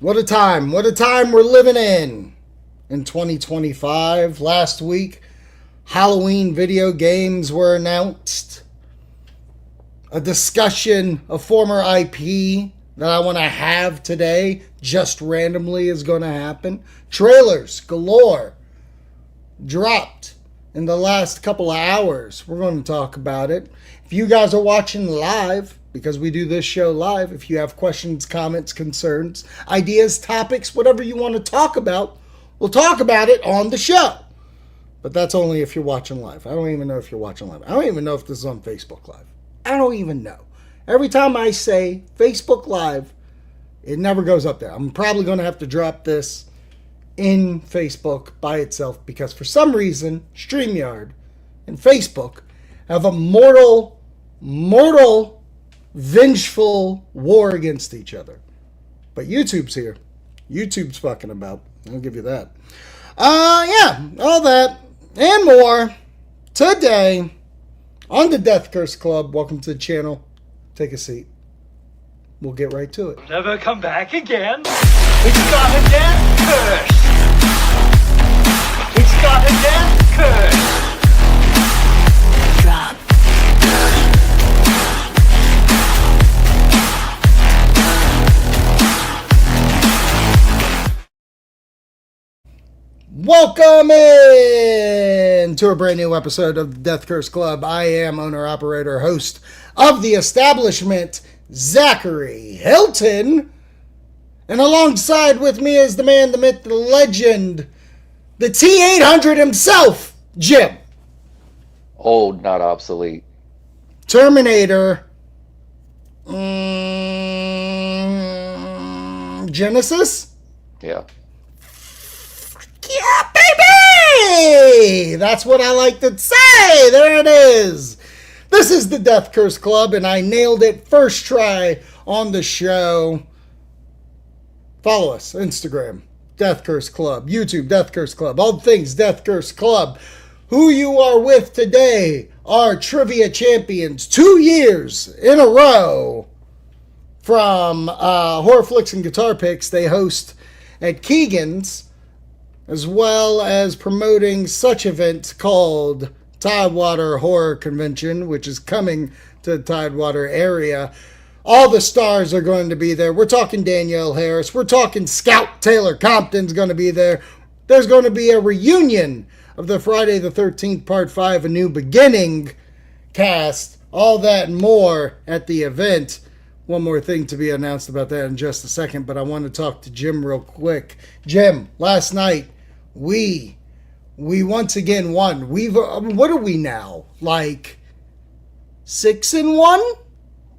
What a time. What a time we're living in 2025. Last week, Halloween video games were announced. A discussion of former IP that I want to have today just randomly is going to happen. Trailers galore dropped in the last couple of hours. We're going to talk about it. If you guys are watching live, because we do this show live, if you have questions, comments, concerns, ideas, topics, whatever you want to talk about, we'll talk about it on the show. But that's only if you're watching live. I don't even know if you're watching live. I don't even know if this is on Facebook Live. I don't even know. Every time I say Facebook Live, it never goes up there. I'm probably going to have to drop this in Facebook by itself because for some reason, StreamYard and Facebook have a mortal, vengeful war against each other. But YouTube's here. YouTube's fucking about. I'll give you that. Yeah, all that and more today on the Death Curse Club. Welcome to the channel. Take a seat. We'll get right to it. Never come back again. It's got a death curse. It's got a death curse. Drop. Welcome in to a brand new episode of the Death Curse Club. I am owner-operator, host of the establishment, Zachary Hilton. And alongside with me is the man, the myth, the legend, the T-800 himself, Jim. Old, not obsolete. Terminator. Genesis? Yeah. Yeah, baby! That's what I like to say. There it is. This is the Death Curse Club, and I nailed it first try on the show. Follow us, Instagram, Death Curse Club, YouTube, Death Curse Club, all things Death Curse Club. Who you are with today are trivia champions 2 years in a row from Horror Flicks and Guitar Picks. They host at Keegan's, as well as promoting such event called Tidewater Horror Convention, which is coming to the Tidewater area. All the stars are going to be there. We're talking Danielle Harris. We're talking Scout Taylor Compton's going to be there. There's going to be a reunion of the Friday the 13th Part 5, A New Beginning cast. All that and more at the event. One more thing to be announced about that in just a second, but I want to talk to Jim real quick. Jim, last night, we once again won. What are we now? Like 6-1?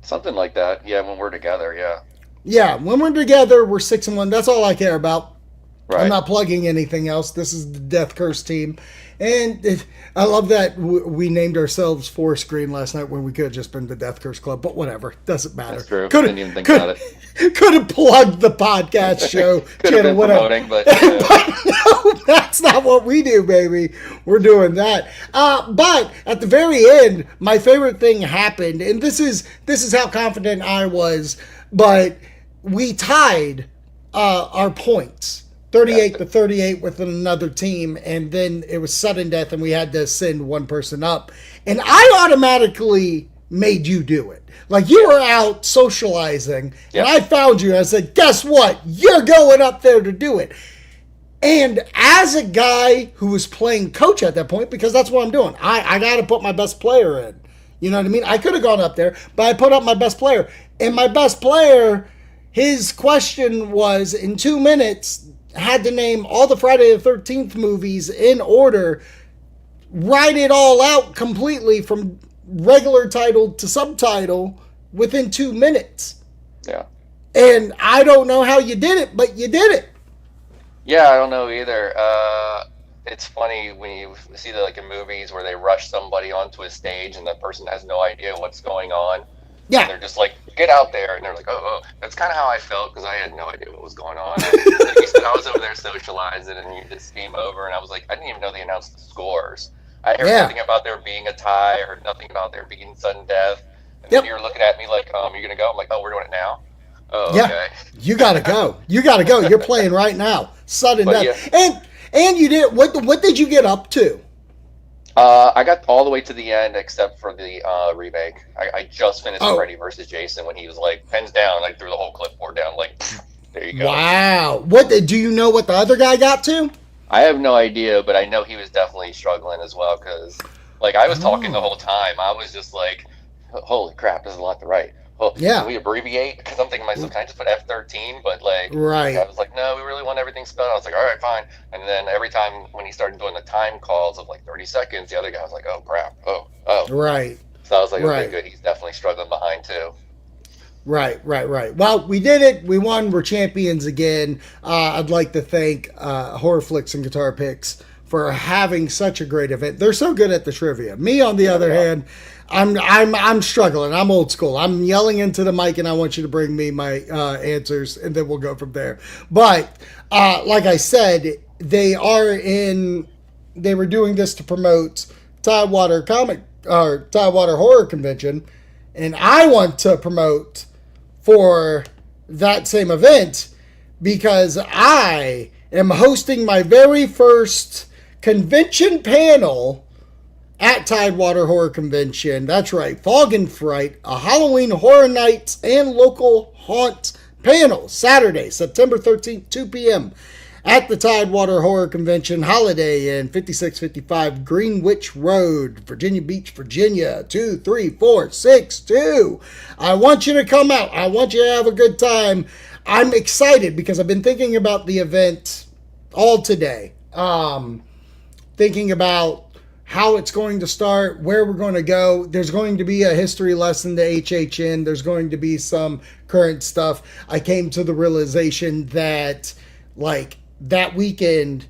Something like that. Yeah, when we're together, yeah. Yeah, when we're together, we're 6-1. That's all I care about. Right. I'm not plugging anything else. This is the Death Curse team. And I love that we named ourselves Four Screen last night when we could have just been the Death Curse Club. But whatever. Doesn't matter. That's true. Didn't even think about it. Could have plugged the podcast show. Could have been promoting, but... but no, that's not what we do, baby. We're doing that. But at the very end, my favorite thing happened. And this is how confident I was. But we tied our points. 38-38 with another team, and then it was sudden death, and we had to send one person up. And I automatically made you do it. Like, you were out socializing, and I found you, and I said, guess what? You're going up there to do it. And as a guy who was playing coach at that point, because that's what I'm doing, I got to put my best player in. You know what I mean? I could have gone up there, but I put up my best player. And my best player, his question was, in 2 minutes... had to name all the Friday the 13th movies in order, write it all out completely from regular title to subtitle within 2 minutes. Yeah. And I don't know how you did it, but you did it. Yeah, I don't know either. It's funny when you see like in movies where they rush somebody onto a stage and that person has no idea what's going on. Yeah. And they're just like, get out there. And they're like, oh. That's kind of how I felt because I had no idea what was going on. Like you said, I was over there socializing and you just came over and I was like, I didn't even know they announced the scores. I heard nothing about there being a tie. I heard nothing about there being sudden death. And then you were looking at me like, you're going to go? I'm like, oh, we're doing it now? Oh, yeah. okay. You gotta go. You gotta go. You're playing right now. Sudden But death. yeah. And you did what did you get up to? I got all the way to the end except for the remake. I just finished Oh. Freddy versus Jason when he was like pens down, like threw the whole clipboard down, like there you go. Wow. Do you know what the other guy got to? I have no idea, but I know he was definitely struggling as well because, like, I was talking the whole time. I was just like, "Holy crap, there's a lot to write." Oh, Yeah. Can we abbreviate? Because I'm thinking to myself, can I just put F13? But like, Right. I was like, no, we really want everything spelled. I was like, all right, fine. And then every time when he started doing the time calls of like 30 seconds, the other guy was like, oh crap, oh. Right. So I was like, Right. okay, good. He's definitely struggling behind too. Right. Well, we did it. We won. We're champions again. I'd like to thank Horror Flicks and Guitar Picks for having such a great event. They're so good at the trivia. Me, on the other hand, I'm struggling. I'm old school. I'm yelling into the mic, and I want you to bring me my answers, and then we'll go from there. But like I said, they were doing this to promote Tidewater Horror Convention, and I want to promote for that same event because I am hosting my very first convention panel at Tidewater Horror Convention. That's right, Fog and Fright, a Halloween Horror Nights and Local Haunt panel, Saturday, September 13th, 2 p.m. at the Tidewater Horror Convention, Holiday Inn, 5655 Greenwich Road, Virginia Beach, Virginia, 23462. I want you to come out. I want you to have a good time. I'm excited because I've been thinking about the event all today. Thinking about how it's going to start, where we're going to go. There's going to be a history lesson to HHN. There's going to be some current stuff. I came to the realization that, like, that weekend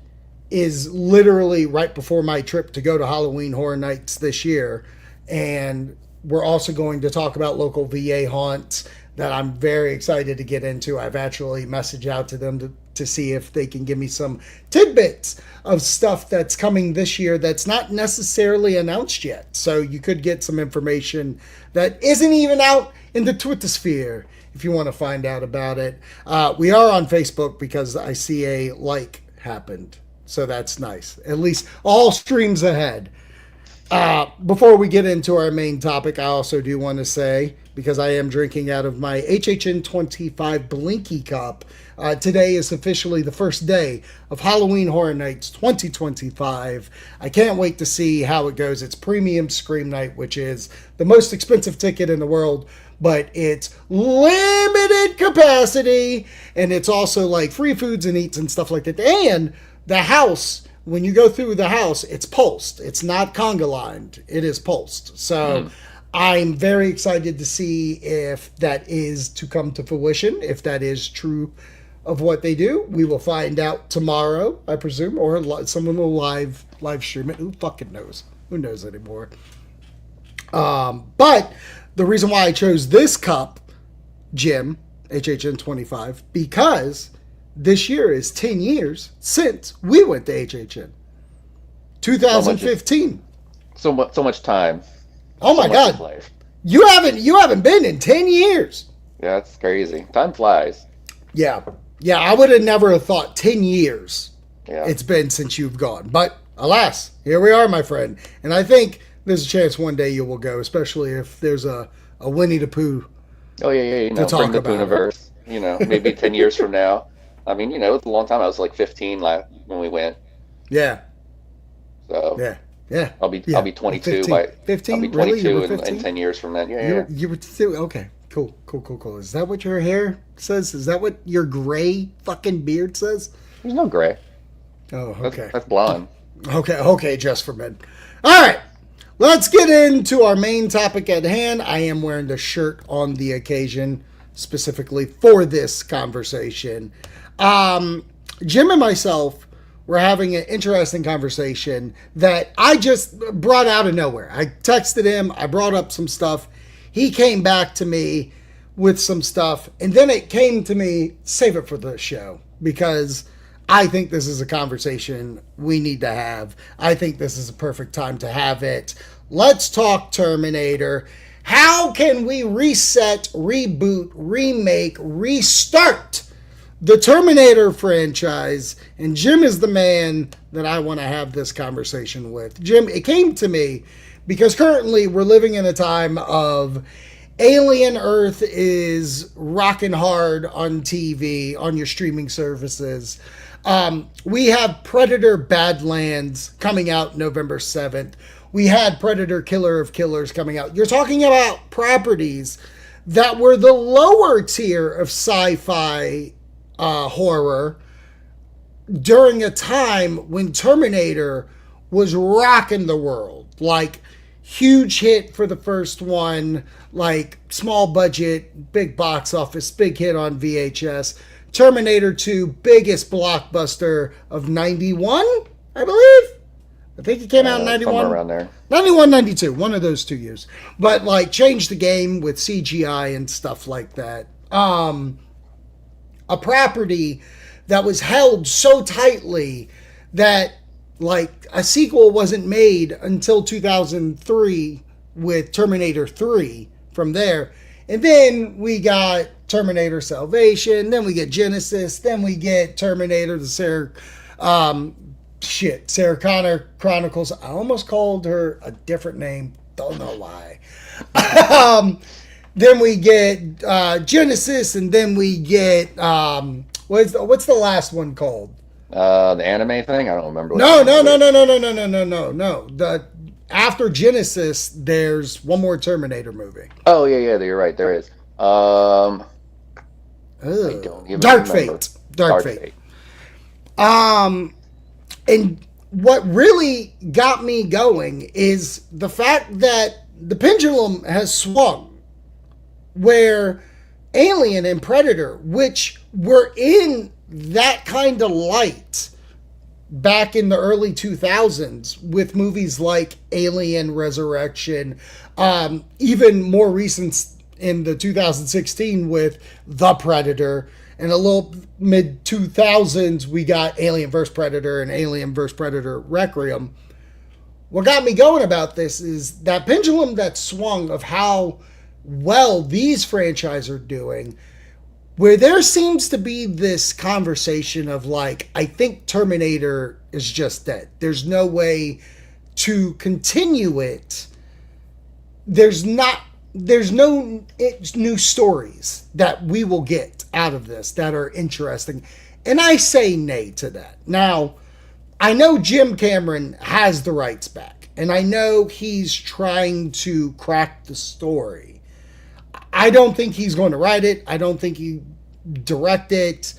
is literally right before my trip to go to Halloween Horror Nights this year. And we're also going to talk about local VA haunts that I'm very excited to get into. I've actually messaged out to them to see if they can give me some tidbits of stuff that's coming this year that's not necessarily announced yet. So you could get some information that isn't even out in the Twitter sphere if you want to find out about it. We are on Facebook because I see a like happened. So that's nice. At least all streams ahead. Before we get into our main topic, I also do want to say, because I am drinking out of my HHN 25 Blinky Cup, today is officially the first day of Halloween Horror Nights 2025. I can't wait to see how it goes. It's Premium Scream Night, which is the most expensive ticket in the world, but it's limited capacity, and it's also like free foods and eats and stuff like that. And the house, when you go through the house, it's pulsed. It's not conga lined. It is pulsed. So I'm very excited to see if that is to come to fruition, if that is true of what they do. We will find out tomorrow, I presume, or someone will live stream it. Who fucking knows? Who knows anymore? But the reason why I chose this cup, Jim, HHN 25, because this year is 10 years since we went to HHN. 2015. So much time. Oh my God. Life. You haven't been in 10 years. Yeah, that's crazy. Time flies. Yeah. I would have never thought 10 years Yeah. it's been since you've gone. But alas, here we are, my friend. And I think there's a chance one day you will go, especially if there's a Winnie the Pooh. Oh yeah. To talk bring the about it. Pooniverse. Maybe 10 years from now. I mean, it's a long time. I was like 15 when we went. Yeah. So Yeah. I'll be 22 by 15. I'll be Really? 22 You were in 15? 10 years from then. Yeah. You were still okay. Cool. Is that what your hair says? Is that what your gray fucking beard says? There's no gray. Oh, okay. That's blonde. Okay, just for men. All right, let's get into our main topic at hand. I am wearing the shirt on the occasion, specifically for this conversation. Jim and myself were having an interesting conversation that I just brought out of nowhere. I texted him. I brought up some stuff. He came back to me with some stuff, and then it came to me, save it for the show, because I think this is a conversation we need to have. I think this is a perfect time to have it. Let's talk Terminator. How can we reset, reboot, remake, restart the Terminator franchise? And Jim is the man that I want to have this conversation with. Jim, it came to me because currently we're living in a time of Alien Earth is rocking hard on TV, on your streaming services. We have Predator Badlands coming out November 7th. We had Predator Killer of Killers coming out. You're talking about properties that were the lower tier of sci-fi horror during a time when Terminator was rocking the world. Like, huge hit for the first one, like small budget, big box office, big hit on VHS. Terminator 2, biggest blockbuster of 91, I believe. I think it came out in 91. Somewhere around there. 91, 92, one of those 2 years. But like changed the game with CGI and stuff like that. A property that was held so tightly that like a sequel wasn't made until 2003 with Terminator 3 from there. And then we got Terminator Salvation, then we get Genesis, then we get Terminator, the Sarah Connor Chronicles. I almost called her a different name. Don't know why. Then we get Genesis, and then we get what's the last one called? The anime thing? I don't remember. No. After Genesis, there's one more Terminator movie. Oh yeah, you're right. There is. I don't even Dark remember. Fate. Dark Fate. And what really got me going is the fact that the pendulum has swung, where Alien and Predator, which were in that kind of light back in the early 2000s with movies like Alien Resurrection, even more recent in the 2016 with The Predator, and a little mid 2000s we got Alien vs Predator and Alien vs Predator Requiem. What got me going about this is that pendulum that swung of how well these franchises are doing, where there seems to be this conversation of like, I think Terminator is just dead. There's no way to continue it. There's no new stories that we will get out of this that are interesting. And I say nay to that. Now, I know Jim Cameron has the rights back, and I know he's trying to crack the story. I don't think he's going to write it. I don't think he direct it.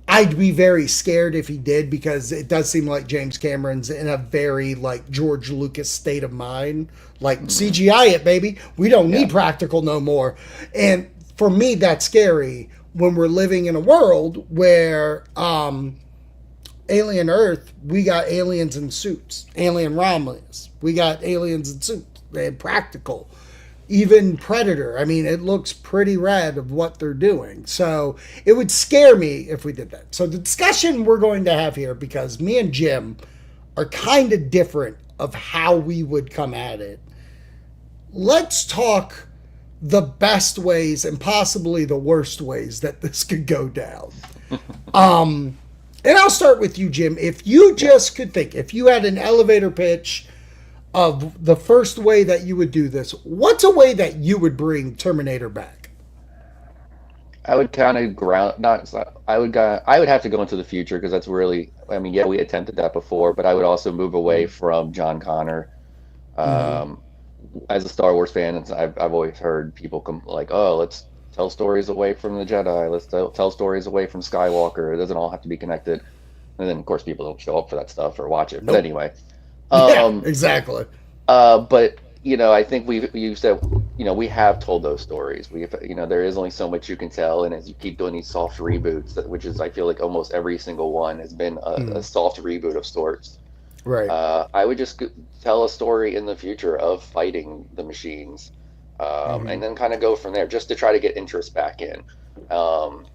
I'd be very scared if he did, because it does seem like James Cameron's in a very like George Lucas state of mind. Like, CGI it, baby. We don't need practical no more. And for me, that's scary when we're living in a world where Alien Earth, we got aliens in suits. Alien Romulus, we got aliens in suits. They're practical. Even Predator, I mean, it looks pretty rad of what they're doing. So it would scare me if we did that. So the discussion we're going to have here, because me and Jim are kind of different of how we would come at it. Let's talk the best ways and possibly the worst ways that this could go down. And I'll start with you, Jim. If you just could think, if you had an elevator pitch of the first way that you would do this, what's a way that you would bring Terminator back? I would kind of I would have to go into the future, because that's really, I mean, yeah, we attempted that before, but I would also move away from John Connor. As a Star Wars fan, I've always heard people come like, oh, let's tell stories away from the Jedi. Let's tell stories away from Skywalker. It doesn't all have to be connected. And then, of course, people don't show up for that stuff or watch it. But anyway. Yeah, exactly. But, I think you said, we have told those stories. There is only so much you can tell. And as you keep doing these soft reboots, which is, I feel like almost every single one has been a soft reboot of sorts. Right. I would just tell a story in the future of fighting the machines, and then kind of go from there, just to try to get interest back in,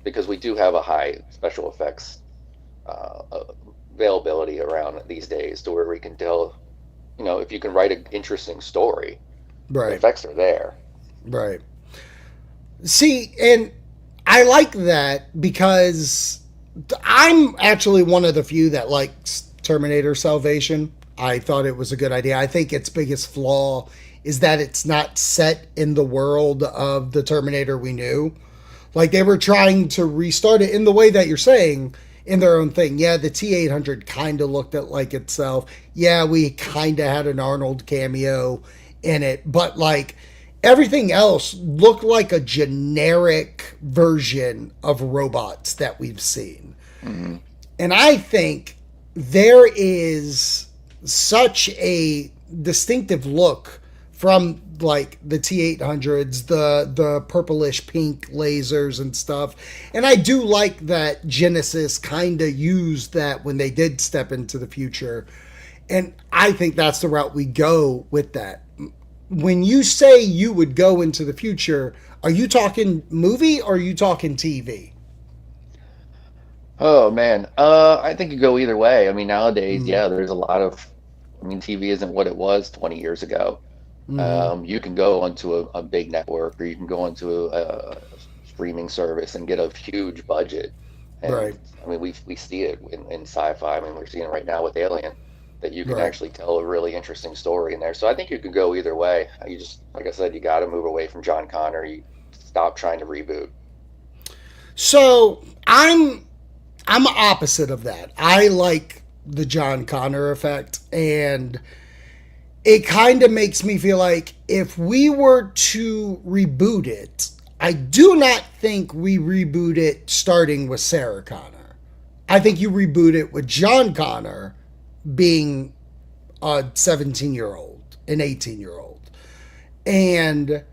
because we do have a high special effects availability around these days, to where we can tell, if you can write an interesting story, right, the effects are there. Right. See, and I like that because I'm actually one of the few that likes Terminator Salvation. I thought it was a good idea. I think its biggest flaw is that it's not set in the world of the Terminator we knew. Like they were trying to restart it in the way that you're saying in their own thing. Yeah, the T-800 kind of looked at like itself. Yeah, we kind of had an Arnold cameo in it, but like everything else looked like a generic version of robots that we've seen. Mm-hmm. And I think there is such a distinctive look from like the T-800s, the purplish pink lasers and stuff. And I do like that Genesis kind of used that when they did step into the future. And I think that's the route we go with that. When you say you would go into the future, are you talking movie or are you talking TV? Oh man, I think you go either way. I mean, nowadays, yeah, there's a lot of. I mean, TV isn't what it was 20 years ago. You can go onto a big network, or you can go onto a streaming service and get a huge budget. And Right. I mean, we see it in sci-fi. I mean, we're seeing it right now with Alien, that you can Right. actually tell a really interesting story in there. So I think you could go either way. You just, like I said, you got to move away from John Connor. You stop trying to reboot. So I'm opposite of that. I like the John Connor effect, and it kind of makes me feel like if we were to reboot it, I do not think we reboot it starting with Sarah Connor. I think you reboot it with John Connor being a 17-year-old, an 18-year-old. And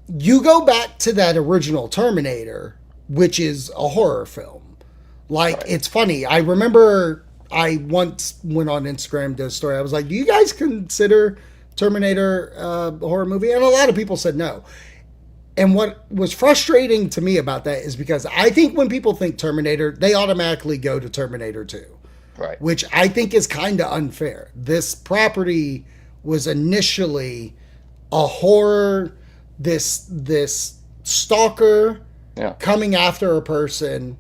you go back to that original Terminator, which is a horror film. Like, Right. it's funny. I remember I once went on Instagram, did a story. I was like, do you guys consider Terminator a horror movie? And a lot of people said no. And what was frustrating to me about that is because I think when people think Terminator, they automatically go to Terminator 2, Right. which I think is kind of unfair. This property was initially a horror, this stalker Yeah. coming after a person,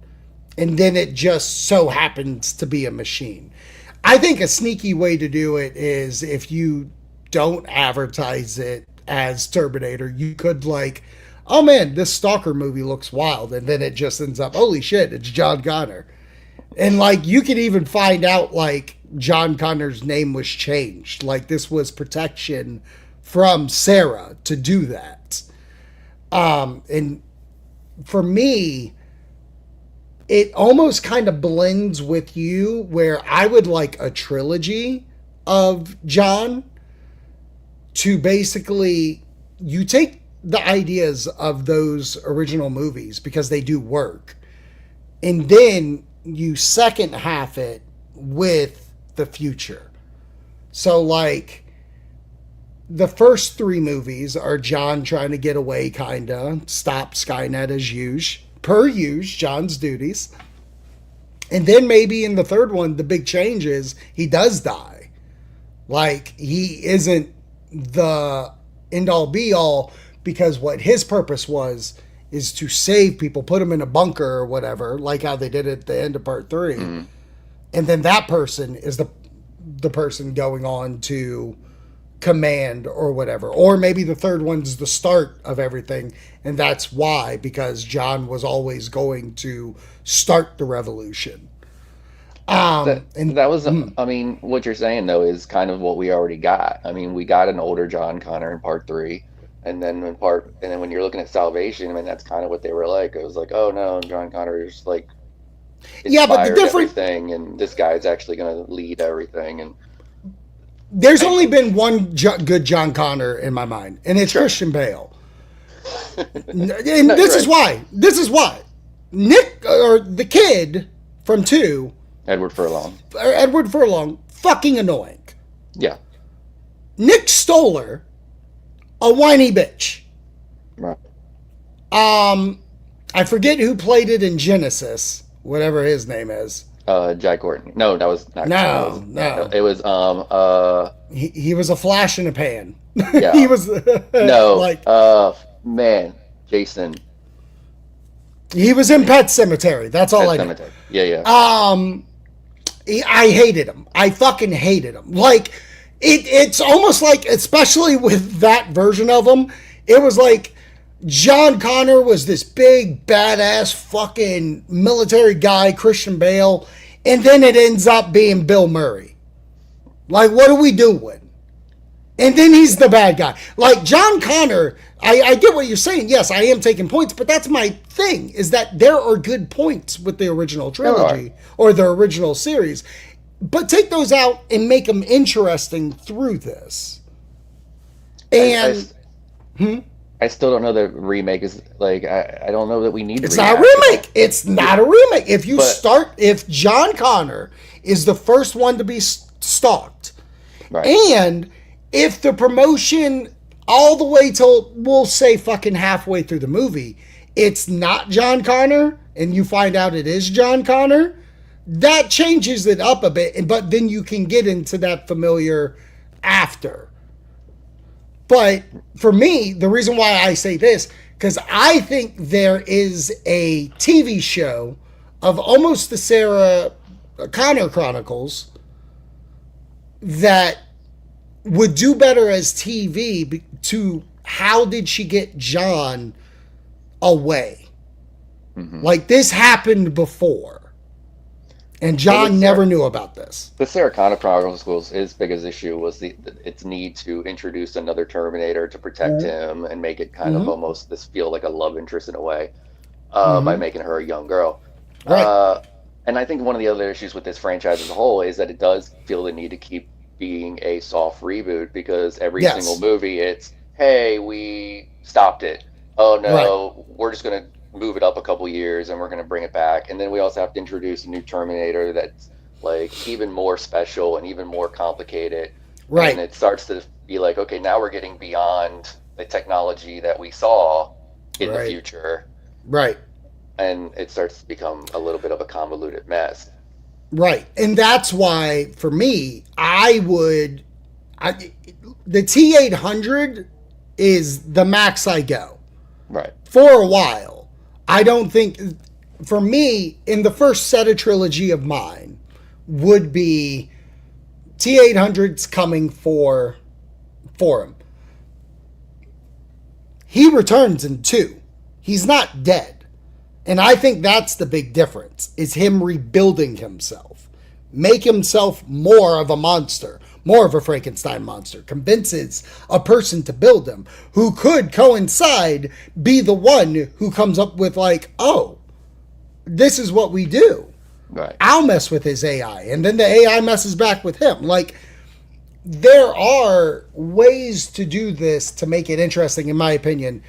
and then it just so happens to be a machine. I think a sneaky way to do it is if you don't advertise it as Terminator, you could like, oh man, this stalker movie looks wild, and then it just ends up, holy shit, it's John Connor. And like you could even find out like John Connor's name was changed. Like this was protection from Sarah to do that. And for me, it almost kind of blends with you where I would like a trilogy of John to basically you take the ideas of those original movies because they do work, and then you second half it with the future. So like the first three movies are John trying to get away, kinda stop Skynet as usual, per use John's duties. And then maybe in the third one, the big change is he does die. Like he isn't the end all be all, because what his purpose was is to save people, put them in a bunker or whatever, like how they did at the end of part 3. And then that person is the person going on to command or whatever. Or maybe the third one's the start of everything, and that's why, because John was always going to start the revolution. That was, I mean, what you're saying though is kind of what we already got. I mean, we got an older John Connor in part 3, and then when you're looking at Salvation, I mean, that's kind of what they were like. It was like, oh no, John Connor's like Yeah, but the inspired difference, everything, and this guy's actually going to lead everything. And there's only been one good John Connor in my mind, and it's Christian Bale. And No, this you're is right. why. This is why. Nick, or the kid from 2, Edward Furlong. or Edward Furlong, fucking annoying. Yeah. Nick Stoller, a whiny bitch. Right. I forget who played it in Genesis, whatever his name is. Jack Gordon. No, that was not. No. It was He was a flash in a pan. Yeah. He was no. like Man, Jason. He was in Pet Cemetery. That's all I know. Cemetery. Yeah. I hated him. I fucking hated him. Like, it's almost like, especially with that version of him, it was like John Connor was this big, badass fucking military guy, Christian Bale, and then it ends up being Bill Murray. Like, what are we doing? And then he's the bad guy. Like, John Connor, I get what you're saying. Yes, I am taking points, but that's my thing, is that there are good points with the original trilogy or the original series. But take those out and make them interesting through this. And... I still don't know that remake is, like, I don't know that we need It's not a remake. It's not a remake. If John Connor is the first one to be stalked, right. And if the promotion all the way till, we'll say fucking halfway through the movie, it's not John Connor, and you find out it is John Connor, that changes it up a bit, but then you can get into that familiar after. But for me, the reason why I say this, because I think there is a TV show of almost the Sarah Connor Chronicles that would do better as TV to how did she get John away? Mm-hmm. Like, this happened before. And John never knew about this. The Sarah Connor Chronicles, his biggest issue was its need to introduce another Terminator to protect him and make it kind of almost this feel like a love interest in a way by making her a young girl. Right. And I think one of the other issues with this franchise as a whole is that it does feel the need to keep being a soft reboot, because every single movie it's, hey, we stopped it. Oh no, we're just going to move it up a couple years and we're going to bring it back. And then we also have to introduce a new Terminator that's like even more special and even more complicated. Right. And it starts to be like, okay, now we're getting beyond the technology that we saw in the future. Right. And it starts to become a little bit of a convoluted mess. Right. And that's why, for me, the T800 is the max I go. Right. For a while. I don't think, for me, in the first set of trilogy of mine, would be T800's coming for him. He returns in 2. He's not dead. And I think that's the big difference, is him rebuilding himself. Make himself more of a monster, more of a Frankenstein monster. Convinces a person to build him, who could coincide be the one who comes up with like, oh, this is what we do. Right. I'll mess with his AI, and then the AI messes back with him. Like, there are ways to do this to make it interesting, in my opinion.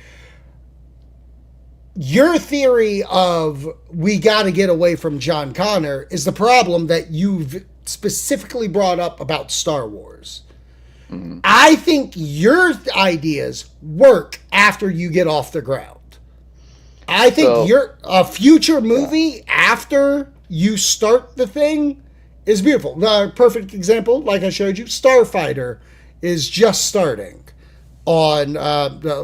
Your theory of we got to get away from John Connor is the problem that you've specifically brought up about Star Wars. Mm-hmm. I think your ideas work after you get off the ground. I think a future movie after you start the thing is beautiful. The perfect example, like I showed you, Starfighter is just starting on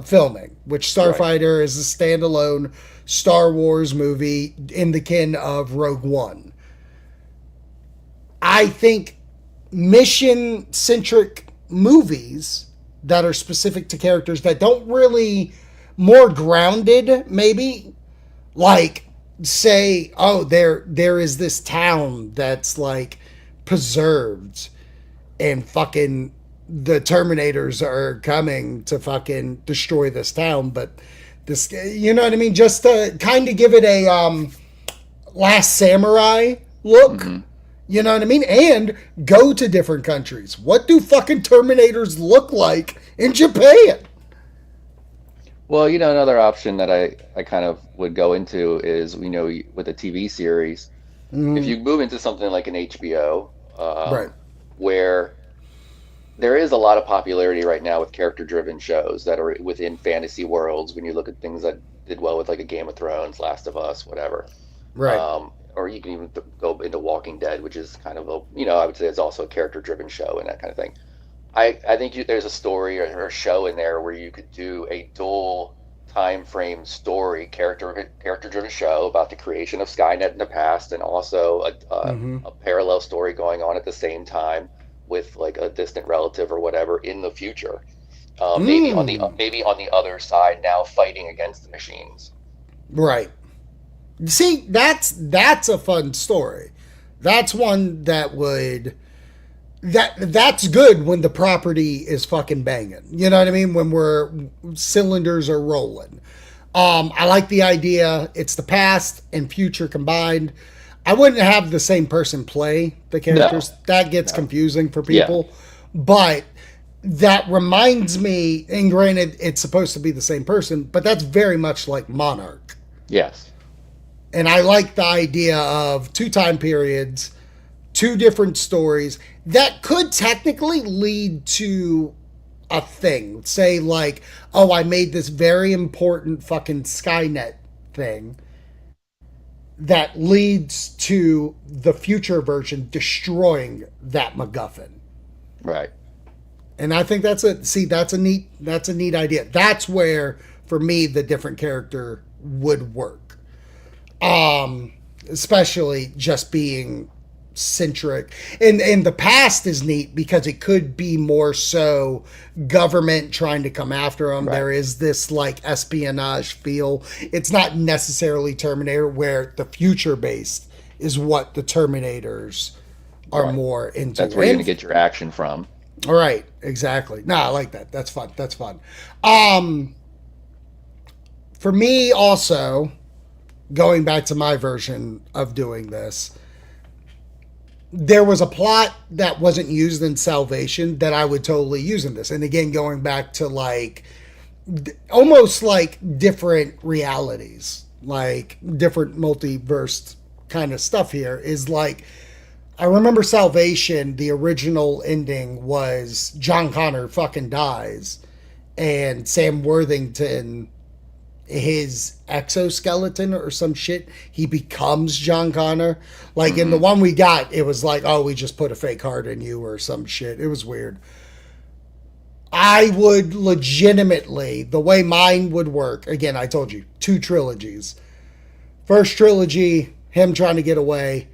filming, which Starfighter is a standalone Star Wars movie in the kin of Rogue One. I think mission-centric movies that are specific to characters that don't really, more grounded, maybe, like, say, oh, there is this town that's, like, preserved and fucking the Terminators are coming to fucking destroy this town, but this, you know what I mean? Just to kind of give it a Last Samurai look, you know what I mean? And go to different countries. What do fucking Terminators look like in Japan? Well, you know, another option that I kind of would go into is, you know, with a TV series, if you move into something like an HBO, where there is a lot of popularity right now with character-driven shows that are within fantasy worlds. When you look at things that did well with like a Game of Thrones, Last of Us, whatever. Right. Or you can even go into Walking Dead, which is kind of a, you know, I would say it's also a character-driven show and that kind of thing. I think there's a story or a show in there where you could do a dual time frame story, character driven show about the creation of Skynet in the past, and also a parallel story going on at the same time with like a distant relative or whatever in the future. Maybe on the other side now fighting against the machines. Right. See, that's a fun story. That's one that would that's good when the property is fucking banging. You know what I mean? When cylinders are rolling. I like the idea. It's the past and future combined. I wouldn't have the same person play the characters. No. That gets confusing for people. Yeah. But that reminds me, and granted, it's supposed to be the same person, but that's very much like Monarch. Yes. And I like the idea of 2 time periods, 2 different stories that could technically lead to a thing. Say like, oh, I made this very important fucking Skynet thing that leads to the future version destroying that MacGuffin. Right. And I think that's a neat idea. That's where, for me, the different character would work. Especially just being centric. And the past is neat because it could be more so government trying to come after them. Right. There is this like espionage feel. It's not necessarily Terminator, where the future based is what the Terminators are more into. That's where you're going to get your action from. All right, exactly. No, I like that. That's fun. For me also, going back to my version of doing this, there was a plot that wasn't used in Salvation that I would totally use in this. And again, going back to like almost like different realities, like different multiverse kind of stuff here is like, I remember Salvation, the original ending was John Connor fucking dies and Sam Worthington, his exoskeleton or some shit, he becomes John Connor. Like in the one we got, it was like, oh, we just put a fake heart in you or some shit. It was weird. I would legitimately, the way mine would work, again, I told you, 2 trilogies. First trilogy, him trying to get away.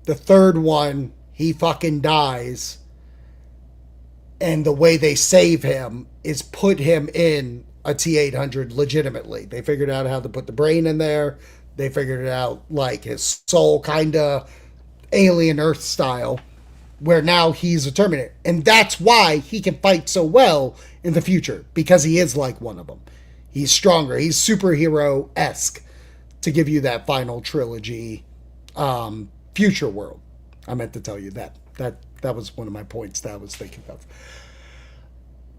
The third one, he fucking dies. And the way they save him is put him in a T-800 legitimately. They figured out how to put the brain in there. They figured it out like his soul kind of alien Earth style, where now he's a Terminator. And that's why he can fight so well in the future, because he is like one of them. He's stronger. He's superhero-esque to give you that final trilogy future world. I meant to tell you that was one of my points that I was thinking of.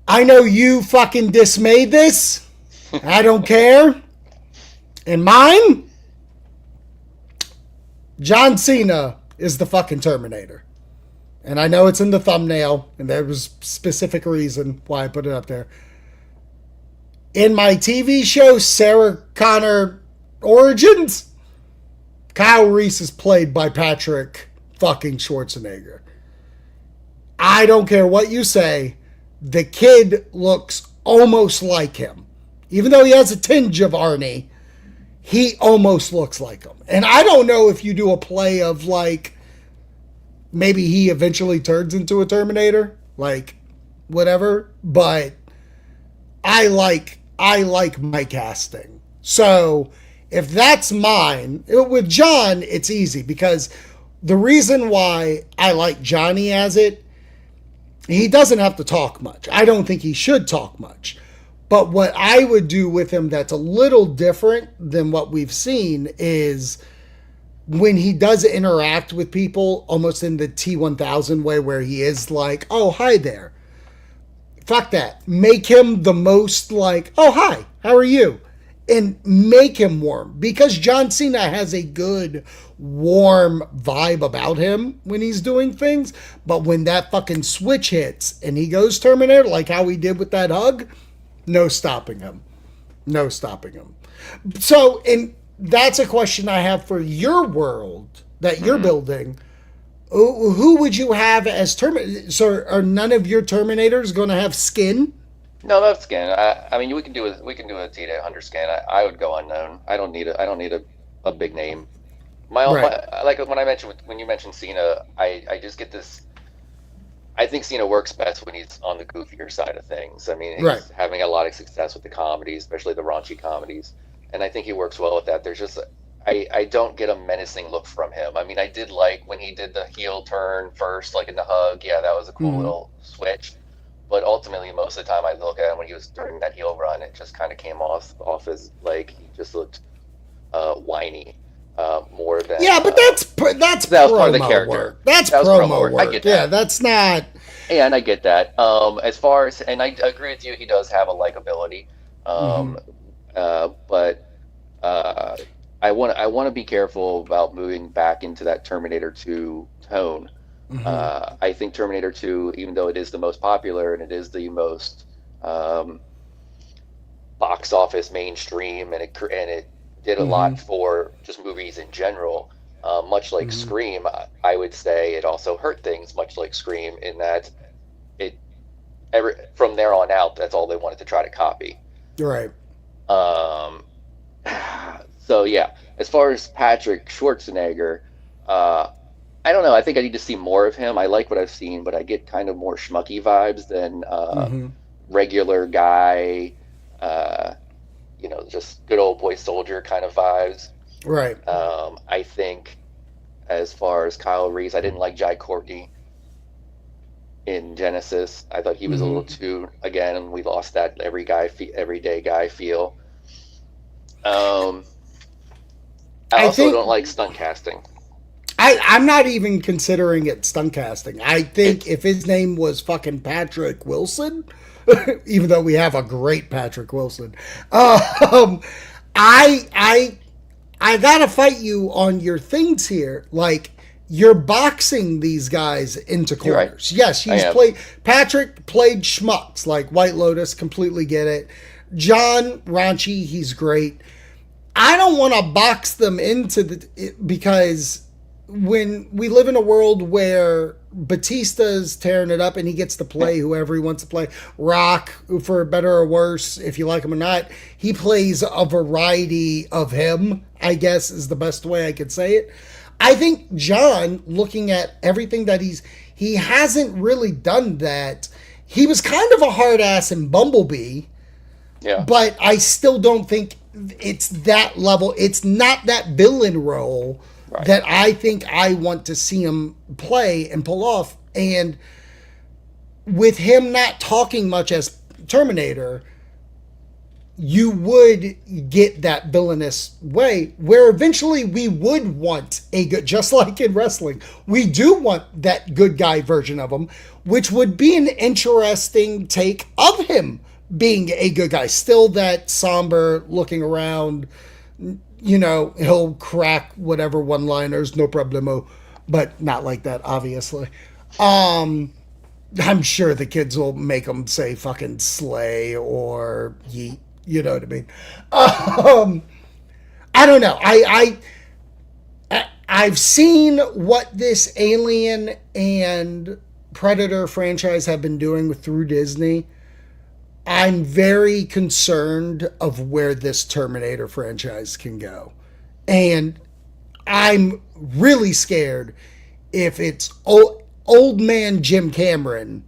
I know you fucking dismayed this. I don't care. And mine, John Cena is the fucking Terminator. And I know it's in the thumbnail, and there was specific reason why I put it up there. In my TV show, Sarah Connor Origins, Kyle Reese is played by Patrick fucking Schwarzenegger. I don't care what you say. The kid looks almost like him. Even though he has a tinge of Arnie, he almost looks like him. And I don't know if you do a play of like, maybe he eventually turns into a Terminator, like whatever, but I like my casting. So if that's mine, with John, it's easy because the reason why I like Johnny as it, he doesn't have to talk much. I don't think he should talk much. But what I would do with him that's a little different than what we've seen is when he does interact with people almost in the T-1000 way where he is like, oh, hi there. Fuck that. Make him the most like, oh, hi, how are you? And make him warm, because John Cena has a good warm vibe about him when he's doing things. But when that fucking switch hits and he goes Terminator, like how he did with that hug, no stopping him. No stopping him. So, and that's a question I have for your world that you're building. Who would you have as Terminator? So are none of your Terminators going to have skin? No, that's skin. I mean, we can do a T-800 scan. I would go unknown. I don't need a big name. Right. Like when you mentioned Cena, I just get this. I think Cena works best when he's on the goofier side of things. I mean, Right. he's having a lot of success with the comedies, especially the raunchy comedies, and I think he works well with that. There's just I don't get a menacing look from him. I mean, I did like when he did the heel turn first, like in the hug. Yeah, that was a cool Mhm. little switch. But ultimately, most of the time I look at him when he was during that heel run, it just kind of came off as like he just looked whiny more than Yeah, but that's that was part of the promo character. work. That's That was promo work. work. I get that. Yeah, that's not. And I get that. As far as, and I agree with you, he does have a likability. Mhm. But I want to be careful about moving back into that Terminator 2 tone. Mhm. I think Terminator 2, even though it is the most popular and it is the most um, box office mainstream, and it did a lot Mhm. for just movies in general. Much like Mhm. Scream, I would say it also hurt things, much like Scream, in that it from there on out, that's all they wanted to try to copy. Right. Um, so yeah, as far as Patrick Schwarzenegger, uh, I don't know. I think I need to see more of him. I like what I've seen, but I get kind of more schmucky vibes than Mhm. regular guy. Uh, just good old boy soldier kind of vibes. Right. I think as far as Kyle Reese, I didn't like Jai Courtney in Genesis. I thought he was a little Mhm. too. Again, we lost that everyday guy feel. Um, I I also think don't like stunt casting. I'm not even considering it stunt casting. I think It's if his name was fucking Patrick Wilson, even though we have a great Patrick Wilson, um, I I gotta fight you on your things here. Like you're boxing these guys into You're right. corners. Yes, I he's am. played. Patrick played schmucks like White Lotus. Completely get it. John Raunchy, he's great. I don't want to box them into because when we live in a world where Batista's tearing it up and he gets to play whoever he wants to play, Rock, for better or worse, if you like him or not, he plays a variety of him, I guess is the best way I could say it. I think John, looking at everything that he hasn't really done that. He was kind of a hard ass in Bumblebee, Yeah. but I still don't think it's that level. It's not that villain role Right. that I think I want to see him play and pull off. And with him not talking much as Terminator, you would get that villainous way where eventually we would want a good, just like in wrestling, we do want that good guy version of him, which would be an interesting take of him being a good guy. Still that somber looking around, he'll crack whatever one liners, no problemo, but not like that, obviously. I'm sure the kids will make him say fucking slay or yeet. You know what I mean? I don't know. I've seen what this Alien and Predator franchise have been doing through Disney. I'm very concerned of where this Terminator franchise can go. And I'm really scared if it's old man Jim Cameron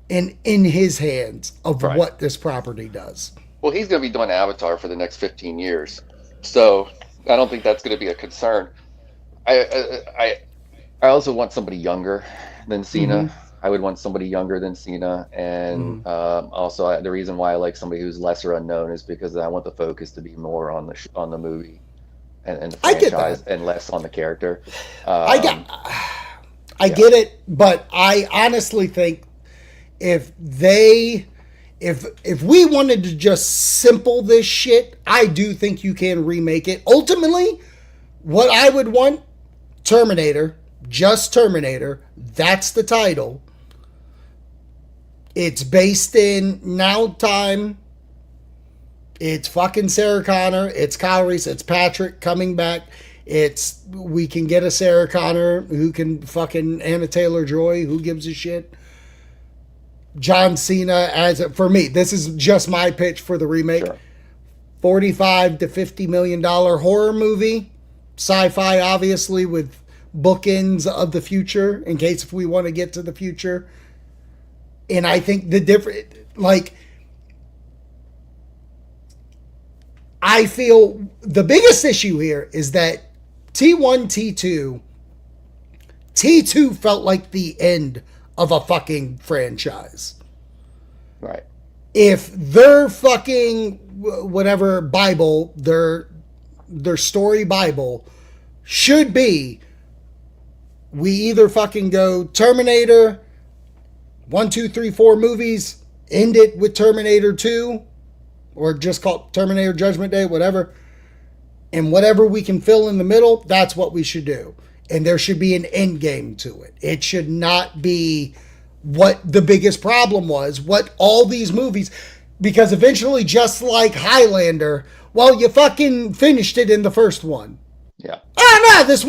and in his hands of Right. what this property does. Well, he's going to be doing Avatar for the next 15 years, so I don't think that's going to be a concern. I also want somebody younger than Cena. Mm-hmm. I would want somebody younger than Cena, and Mm-hmm. also the reason why I like somebody who's lesser unknown is because I want the focus to be more on the movie and the I get that. franchise and less on the character. I get, Um, I yeah, get it, but I honestly think if they, if we wanted to just simple this shit, I do think you can remake it. Ultimately, what I would want, Terminator, just Terminator. That's the title. It's based in now time. It's fucking Sarah Connor. It's Kyle Reese. It's Patrick coming back. We can get a Sarah Connor who can fucking Anna Taylor Joy. Who gives a shit? John Cena for me, this is just my pitch for the remake. Sure. $45 to $50 million horror movie, sci-fi, obviously, with bookends of the future in case if we want to get to the future. And I think I feel the biggest issue here is that T1, T2 felt like the end of a fucking franchise. Right. If their fucking whatever Bible, their story Bible should be, we either fucking go Terminator 1, 2, 3, 4 movies, end it with Terminator 2, or just call it Terminator Judgment Day, whatever. And whatever we can fill in the middle, that's what we should do. And there should be an end game to it. It should not be what the biggest problem was, what all these movies, because eventually, just like Highlander, well, you fucking finished it in the first one. Yeah. Oh, no, this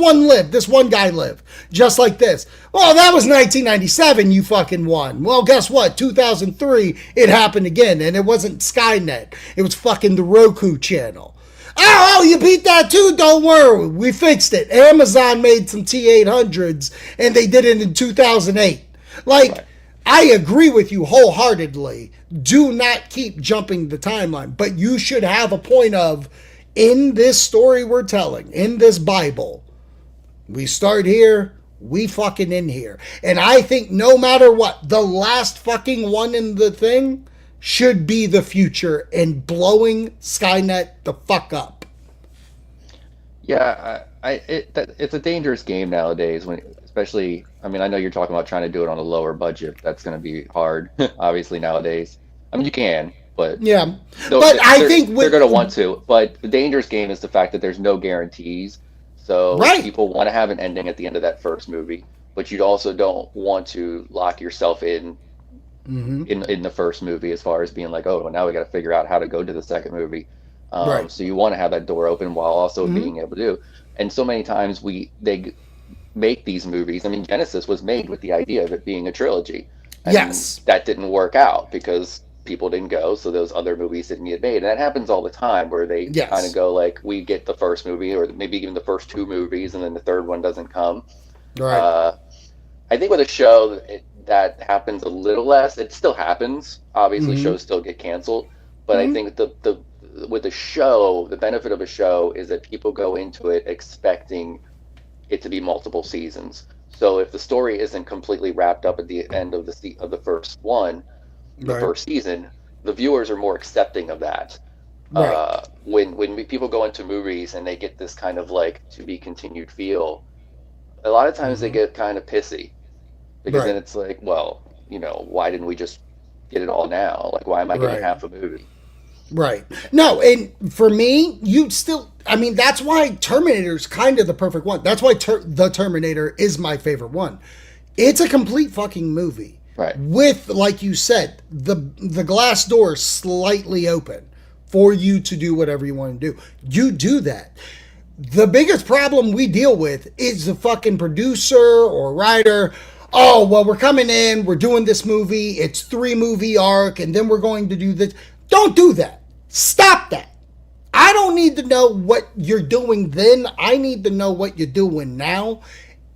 one guy lived. Just like this. Well, that was 1997, you fucking won. Well, guess what? 2003, it happened again, and it wasn't Skynet. It was fucking the Roku channel. Oh, you beat that too? Don't worry. We fixed it. Amazon made some T800s, and they did it in 2008. Like, right. I agree with you wholeheartedly. Do not keep jumping the timeline. But you should have a point of, in this story we're telling, in this Bible, we start here, we fucking end here. And I think no matter what, the last fucking one in the thing should be the future and blowing Skynet the fuck up. Yeah, it's a dangerous game nowadays, especially, I mean, I know you're talking about trying to do it on a lower budget. That's going to be hard, obviously, nowadays. I mean, you can, but... Yeah, but I think... They're going to want to, but the dangerous game is the fact that there's no guarantees. So people want to have an ending at the end of that first movie, but you also don't want to lock yourself in the first movie as far as being like, oh, well, now we got to figure out how to go to the second movie. So you want to have that door open while also being able to do. And so many times they make these movies. I mean, Genesis was made with the idea of it being a trilogy. And that didn't work out because people didn't go, so those other movies didn't get made. And that happens all the time where they kind of go like, we get the first movie or maybe even the first two movies and then the third one doesn't come. Right. I think with a show that happens a little less. It still happens. Obviously, shows still get canceled. But I think with a show, the benefit of a show is that people go into it expecting it to be multiple seasons. So if the story isn't completely wrapped up at the end of the first one, the first season, the viewers are more accepting of that. When people go into movies and they get this kind of like to be continued feel, a lot of times they get kind of pissy because then it's like, well, why didn't we just get it all now? Like, why am I getting half a movie? Right. No, and for me, that's why Terminator's kind of the perfect one. That's why the Terminator is my favorite one. It's a complete fucking movie. Right. With, like you said, the glass door slightly open for you to do whatever you want to do. You do that. The biggest problem we deal with is the fucking producer or writer. Oh, well, we're coming in, we're doing this movie, it's 3-movie arc, and then we're going to do this. Don't do that. Stop that. I don't need to know what you're doing then. I need to know what you're doing now.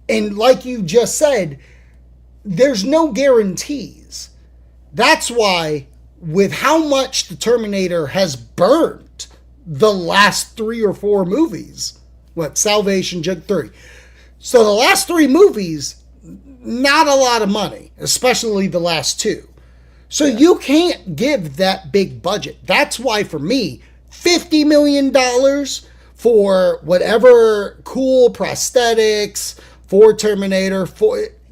And like you just said, there's no guarantees. That's why, with how much the Terminator has burned the last 3 or 4 movies, Salvation, 3. So the last 3 movies, not a lot of money, especially the last 2. So you can't give that big budget. That's why, for me, $50 million for whatever cool prosthetics for Terminator,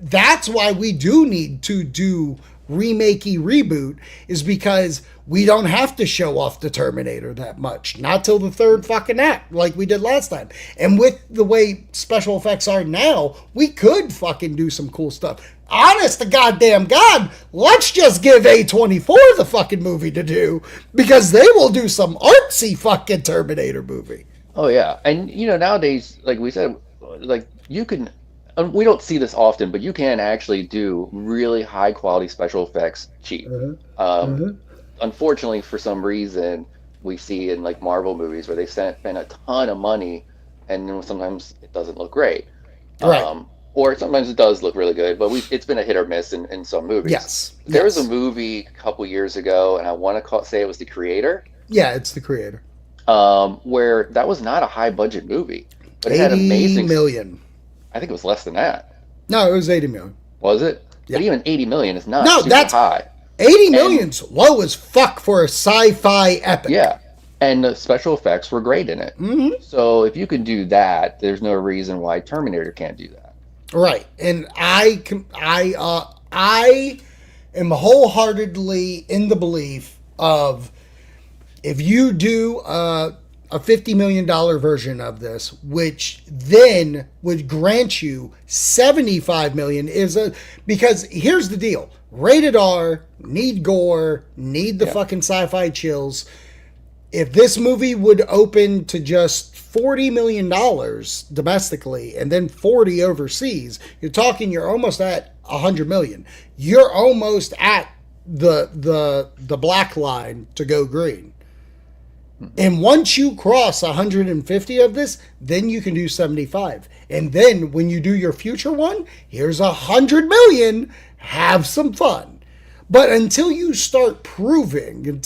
that's why we do need to do remakey reboot, is because we don't have to show off the Terminator that much. Not till the 3rd fucking act, like we did last time. And with the way special effects are now, we could fucking do some cool stuff. Honest to goddamn God, let's just give A24 the fucking movie to do, because they will do some artsy fucking Terminator movie. Oh yeah, and nowadays, like we said, like you can we don't see this often, but you can actually do really high quality special effects cheap. Unfortunately, for some reason, we see in like Marvel movies where they spend a ton of money, and then sometimes it doesn't look great. Right. Or sometimes it does look really good, but it's been a hit or miss in some movies. Yes. There was a movie a couple years ago, and I want to say it was The Creator. Yeah, it's The Creator. Where that was not a high budget movie, but it had 80 million. I think it was less than that. No, it was 80 million. Was it? Yeah. But even 80 million is not super high. 80 million's low as fuck for a sci-fi epic. Yeah. And the special effects were great in it. Mm-hmm. So if you could do that, there's no reason why Terminator can't do that. Right. And I am wholeheartedly in the belief of, if you do a $50 million version of this, which then would grant you $75 million, because here's the deal. Rated R, need gore, need the fucking sci-fi chills. If this movie would open to just $40 million domestically and then 40 overseas, you're almost at $100 million. You're almost at the black line to go green. And once you cross 150 of this, then you can do 75. And then when you do your future one, here's 100 million. Have some fun. But until you start proving,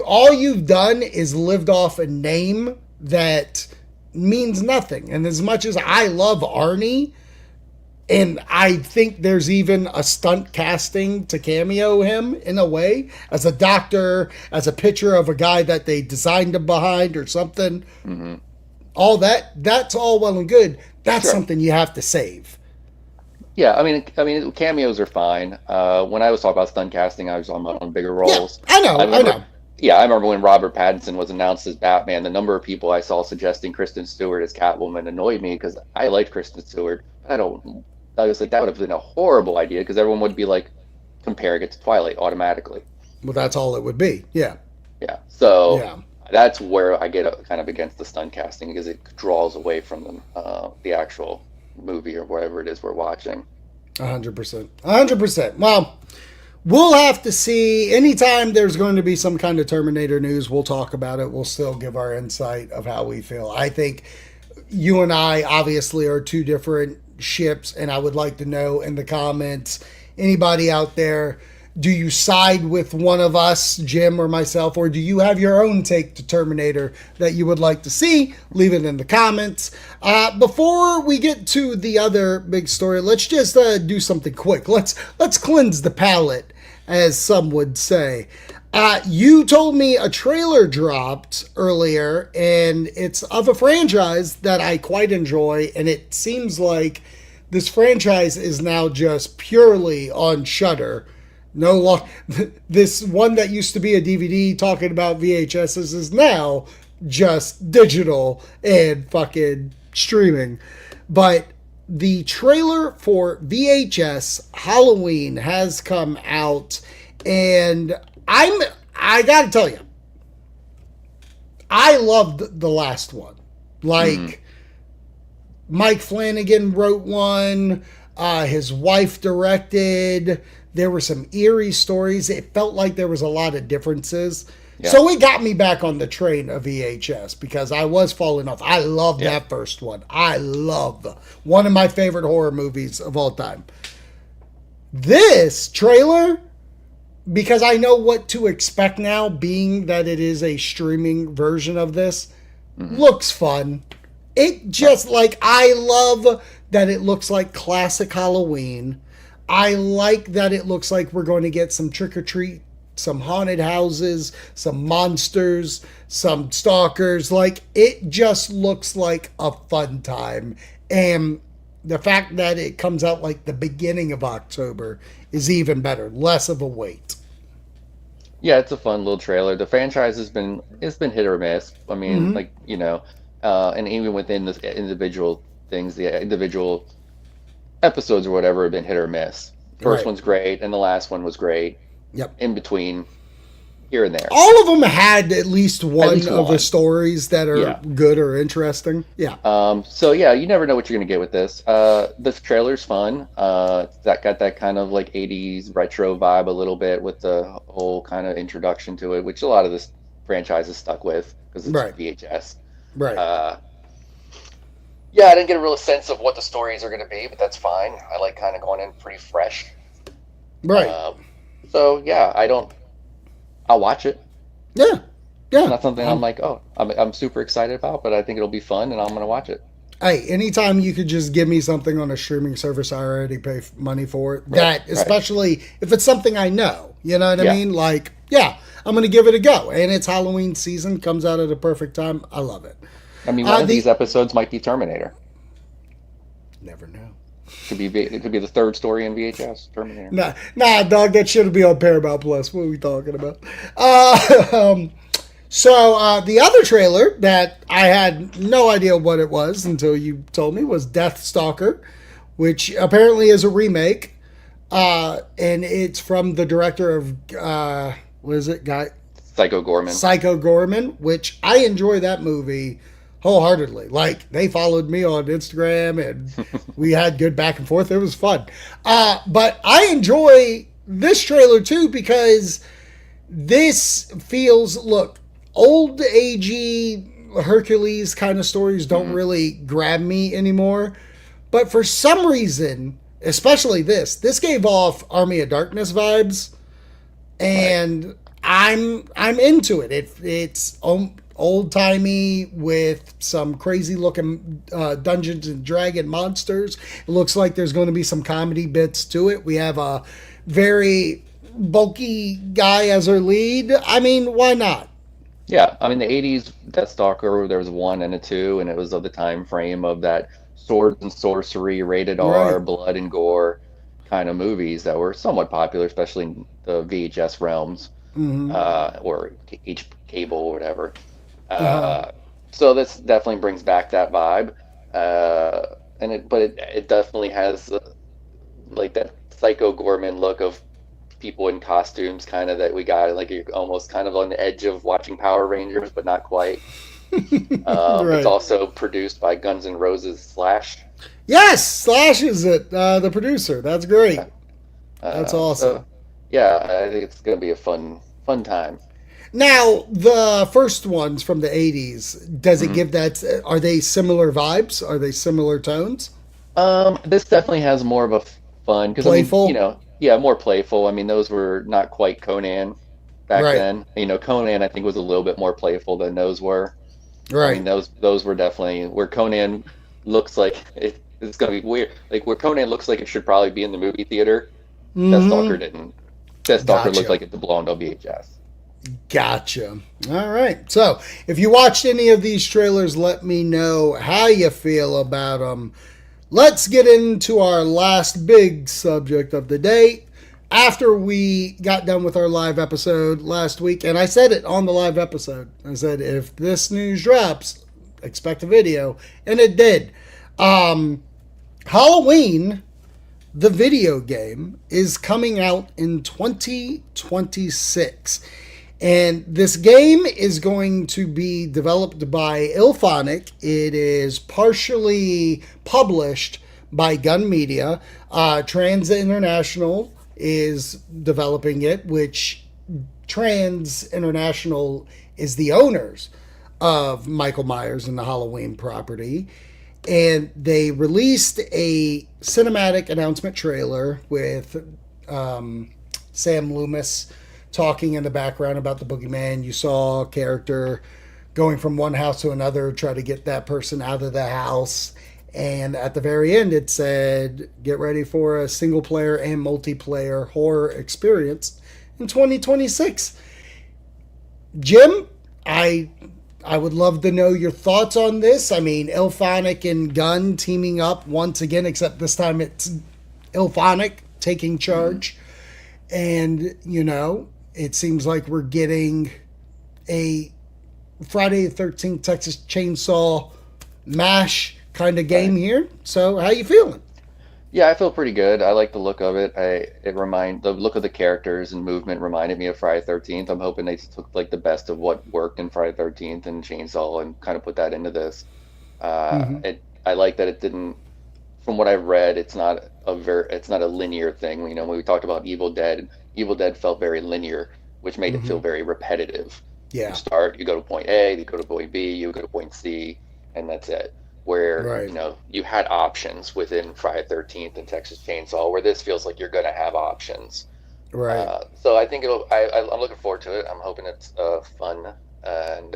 all you've done is lived off a name that means nothing. And as much as I love Arnie, and I think there's even a stunt casting to cameo him in a way, as a doctor, as a picture of a guy that they designed him behind or something. Mm-hmm. All that's all well and good. That's something you have to save. Yeah, I mean, cameos are fine. When I was talking about stunt casting, I was talking about on bigger roles. Yeah, I know. Yeah, I remember when Robert Pattinson was announced as Batman, the number of people I saw suggesting Kristen Stewart as Catwoman annoyed me, because I liked Kristen Stewart. I was like, that would have been a horrible idea, because everyone would be like comparing it to Twilight automatically. Well, that's all it would be. Yeah. Yeah. So that's where I get kind of against the stunt casting, because it draws away from the actual movie or whatever it is we're watching. 100%. 100%. Well, we'll have to see. Anytime there's going to be some kind of Terminator news, we'll talk about it. We'll still give our insight of how we feel. I think you and I obviously are two different ships, and I would like to know in the comments, anybody out there, do you side with one of us, Jim or myself, or do you have your own take to Terminator that you would like to see? Leave it in the comments. Before we get to the other big story, let's just do something quick. Let's cleanse the palate, as some would say. You told me a trailer dropped earlier, and it's of a franchise that I quite enjoy, and it seems like this franchise is now just purely on Shudder. This one that used to be a DVD talking about VHSs is now just digital and fucking streaming. But the trailer for VHS Halloween has come out, and I gotta tell you, I loved the last one. Mike Flanagan wrote one, his wife directed. There were some eerie stories. It felt like there was a lot of differences. Yeah. So it got me back on the train of VHS, because I was falling off. I loved that first one. I love one of my favorite horror movies of all time. This trailer, because I know what to expect now, being that it is a streaming version of this, looks fun. It just, I love that it looks like classic Halloween. I like that it looks like we're going to get some trick-or-treat, some haunted houses, some monsters, some stalkers. It just looks like a fun time. And the fact that it comes out the beginning of October is even better. Less of a wait. Yeah, it's a fun little trailer. The franchise has been hit or miss. I mean, and even within the individual things, the individual episodes or whatever have been hit or miss. First one's great, and the last one was great. Yep. In between, here and there. All of them had at least one of the stories that are good or interesting. Yeah. So yeah, you never know what you're gonna get with this. This trailer's fun. That got that kind of like 80s retro vibe a little bit with the whole kind of introduction to it, which a lot of this franchise is stuck with because it's VHS. Right. Yeah, I didn't get a real sense of what the stories are going to be, but that's fine. I like kind of going in pretty fresh. Right. So yeah, I'll watch it. Yeah. It's not something I'm like, oh, I'm super excited about, but I think it'll be fun, and I'm going to watch it. Hey, anytime you could just give me something on a streaming service, I already pay money for it. Especially if it's something I know. You know what I mean? Like, yeah, I'm going to give it a go. And it's Halloween season, comes out at a perfect time. I love it. I mean, one of these episodes might be Terminator. Never know. It could be the third story in VHS, Terminator. Nah, dog, that should be on Paramount Plus. What are we talking about? So the other trailer that I had no idea what it was until you told me was Deathstalker, which apparently is a remake. And it's from the director of, what is it, Psycho Gorman. Psycho Gorman, which I enjoy that movie wholeheartedly. Like, they followed me on Instagram and we had good back and forth. It was fun. But I enjoy this trailer too because this feels, look, old agey Hercules kind of stories don't really grab me anymore. But for some reason, especially this gave off Army of Darkness vibes. And I'm into it. It's old-timey with some crazy-looking Dungeons and Dragon monsters. It looks like there's going to be some comedy bits to it. We have a very bulky guy as our lead. I mean, why not? Yeah, I mean, the 80s Deathstalker, there was 1 and a 2, and it was of the time frame of that swords and sorcery, rated R, blood and gore kind of movies that were somewhat popular, especially in the VHS realms. Or cable or whatever. So this definitely brings back that vibe. But it definitely has like that Psycho Gorman look of people in costumes kind of that we got. Like you're almost kind of on the edge of watching Power Rangers, but not quite. It's also produced by Guns N' Roses Slash. Yes, Slash is the producer. That's great. That's awesome. So, yeah, I think it's going to be a fun time. Now, the first ones from the 80s, does it give that, are they similar vibes? Are they similar tones? This definitely has more of a fun, because playful? I mean, more playful. I mean, those were not quite Conan back then. Conan I think was a little bit more playful than those were. Right. I mean, those were definitely where Conan looks like it's going to be weird. Like where Conan looks like it should probably be in the movie theater. Deathstalker didn't. Deathstalker looked like it belonged on VHS. Gotcha. All right. So, if you watched any of these trailers, let me know how you feel about them. Let's get into our last big subject of the day. After we got done with our live episode last week, and I said it on the live episode, I said, if this news drops, expect a video. And it did. Halloween, the video game, is coming out in 2026. And this game is going to be developed by IllFonic. It is partially published by Gun Media. Trans International is developing it, which Trans International is the owners of Michael Myers and the Halloween property. And they released a cinematic announcement trailer with Sam Loomis talking in the background about the boogeyman. You saw a character going from one house to another, try to get that person out of the house. And at the very end, it said, get ready for a single player and multiplayer horror experience in 2026. Jim, I would love to know your thoughts on this. I mean, IllFonic and Gun teaming up once again, except this time it's IllFonic taking charge. And, it seems like we're getting a Friday the 13th Texas Chainsaw MASH kind of game here. So, how you feeling? Yeah, I feel pretty good. I like the look of it. The look of the characters and movement reminded me of Friday 13th. I'm hoping they took like the best of what worked in Friday 13th and Chainsaw and kind of put that into this. Hmm. I like that it didn't, from what I've read, it's not a linear thing. You know, when we talked about Evil Dead felt very linear, which made it Hmm. feel very repetitive. You Yeah. start, you go to point A, you go to point B, you go to point C, and that's it. Where, Right. you know, you had options within Friday 13th and Texas Chainsaw, where this feels like you're going to have options. Right. So I think I'm looking forward to it. I'm hoping it's fun. And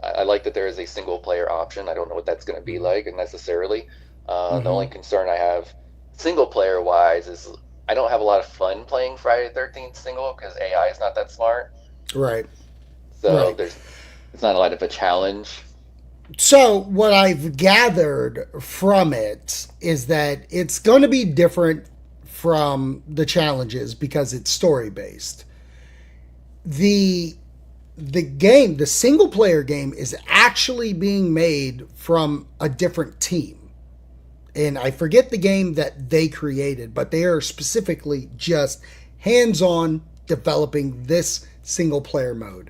I like that there is a single player option. I don't know what that's going to be like necessarily. The Hmm. only concern I have single player wise is I don't have a lot of fun playing Friday 13th single because AI is not that smart. Right. So Right. it's not a lot of a challenge. So, what I've gathered from it is that it's going to be different from the challenges because it's story based. The the single player game is actually being made from a different team. And I forget the game that they created, but they are specifically just hands-on developing this single player mode.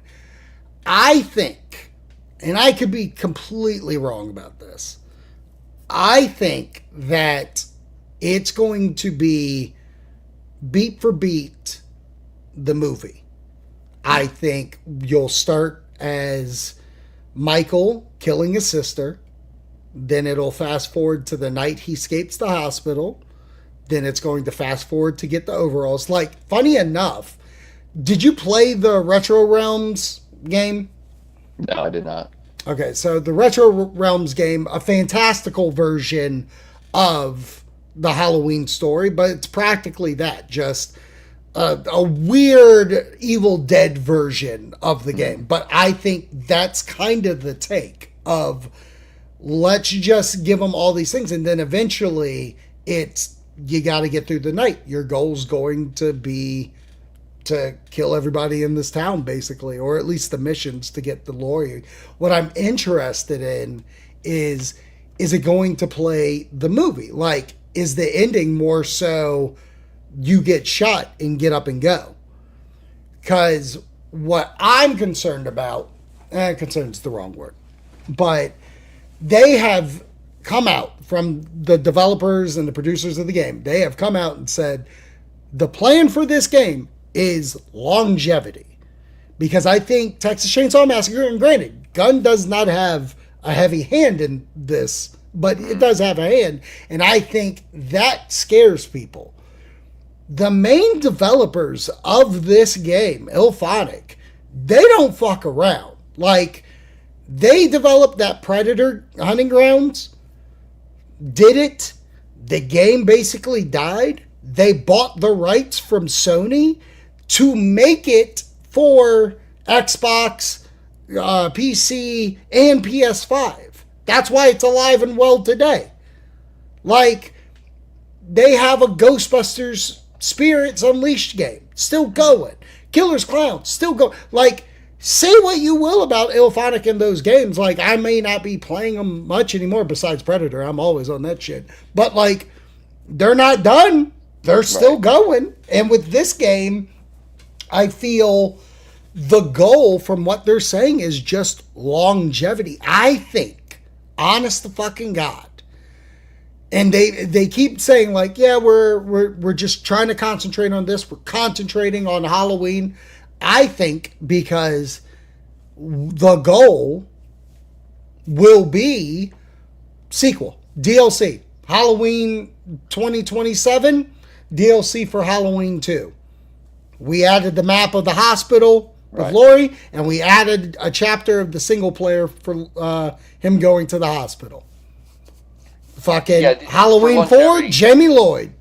I think, and I could be completely wrong about this, I think that it's going to be beat for beat the movie. I think you'll start as Michael killing his sister. Then it'll fast forward to the night he escapes the hospital. Then it's going to fast forward to get the overalls. Like, funny enough, did you play the Retro Realms game? No, I did not. Okay, so the Retro Realms game, a fantastical version of the Halloween story, but it's practically that, just a weird Evil Dead version of the game. But I think that's kind of the take of let's just give them all these things, and then eventually it's you got to get through the night. Your goal's going to be to kill everybody in this town, basically, or at least the missions to get the lawyer. What I'm interested in is it going to play the movie? Like, is the ending more so you get shot and get up and go? Because what I'm concerned about, concerned's the wrong word, but they have come out from the developers and the producers of the game. They have come out and said the plan for this game is longevity. Because I think Texas Chainsaw Massacre, and granted, Gunn does not have a heavy hand in this, but it does have a hand. And I think that scares people. The main developers of this game, Ilphonic, they don't fuck around. Like, they developed that Predator Hunting Grounds, did it. The game basically died. They bought the rights from Sony to make it for Xbox, PC, and PS5. That's why it's alive and well today. Like, they have a Ghostbusters Spirits Unleashed game still going. Killer's Clowns still go. Like, say what you will about Ilphonic in those games. Like, I may not be playing them much anymore besides Predator. I'm always on that shit. But, like, they're not done. They're still going. And with this game, I feel the goal from what they're saying is just longevity. I think, honest to fucking God, and they keep saying like, yeah, we're just trying to concentrate on this. We're concentrating on Halloween. I think because the goal will be sequel, DLC, Halloween 2027, DLC for Halloween 2. We added the map of the hospital with Laurie, and we added a chapter of the single player for him going to the hospital. Fucking Halloween 4, Jamie Lloyd.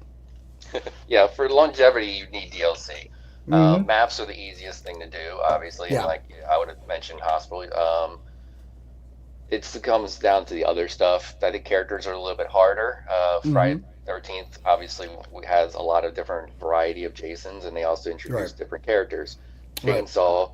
Yeah, for longevity, you need DLC. Maps are the easiest thing to do, obviously. Yeah. Like I would have mentioned hospital. It comes down to the other stuff. I think characters are a little bit harder. Friday 13th obviously has a lot of different variety of Jasons, and they also introduce different characters. Chainsaw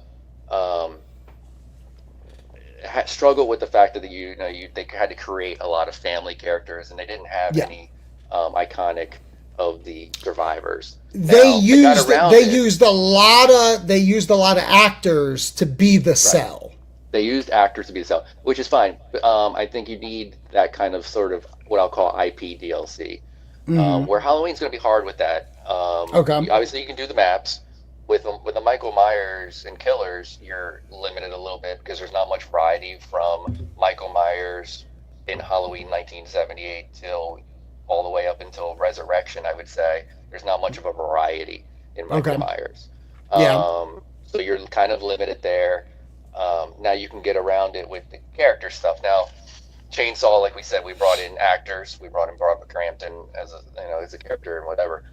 struggled with the fact that they had to create a lot of family characters, and they didn't have any iconic of the survivors. They used a lot of actors to be the cell. They used actors to be the cell, which is fine. But, I think you need that kind of sort of what I'll call IP DLC, where Halloween's going to be hard with that. Obviously, you can do the maps. With the Michael Myers and killers, you're limited a little bit because there's not much variety from Michael Myers in Halloween 1978 till all the way up until Resurrection. I would say there's not much of a variety in Michael Myers. So you're kind of limited there. Now you can get around it with the character stuff. Now, Chainsaw, like we said, we brought in actors. We brought in Barbara Crampton as a character and whatever.